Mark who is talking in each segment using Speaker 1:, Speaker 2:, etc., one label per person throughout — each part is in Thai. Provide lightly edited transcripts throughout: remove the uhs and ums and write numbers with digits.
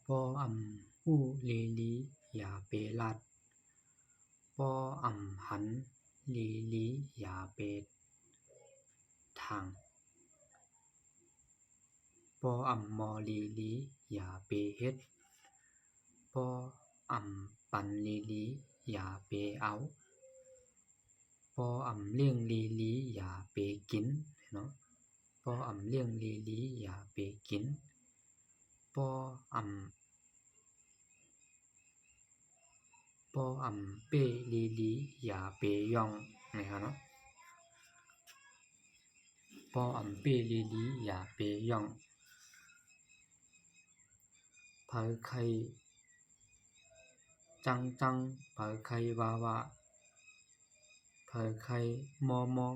Speaker 1: ปออำอู้ลีลีอย่าเปลัดปออำหันลีลีอย่าเปถังปออำมอลีลีอย่าเปเฮ็ดปออำปันลีลีอย่าเปเอาปออำเลี้ยงลีลีอย่าเปกินเนาะปออำเลี้ยงลีลีอย่าเปกินปออำเป้ลีลีอย่าเปย่องนะครับเนาะปออำเป้ลีลีอย่าเปย่องเผาไข่จังจังเผาไข่วาวาเผาไข่มอมอ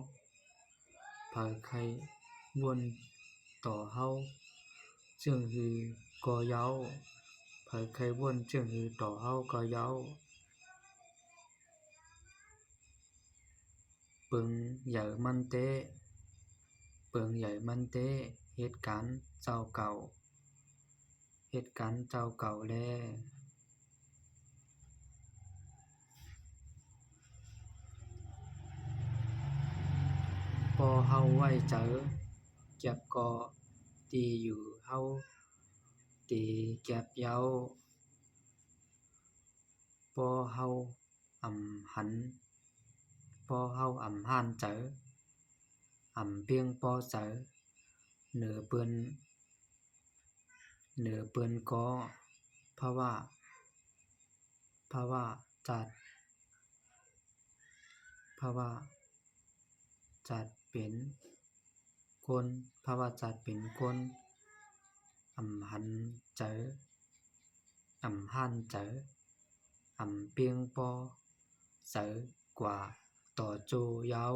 Speaker 1: เผาไข่วนต่อเฮาจึงฮือกอเยาเผาไข่วนจึงฮือต่อเฮากอเยาปึงใหญ่มันเตเปิงใหญ่มันเตเหตุการณ์เจ้าเก่าเหตุการณ์เจ้าเก่าแลพอเฮาไว้เจอเก็บก็ตีอยู่เฮาตีเก็บเยาพอเฮาอำหันพอเฮาอำหันเจออำเพียงปอเจอเหนือเปิ้นก็ภาวะจัดภาวะจัดเป็นคนภาวะจัดเป็นคนอำหันเจออำหันเจออำเปียงปอเจอกว่าต่อโจเยา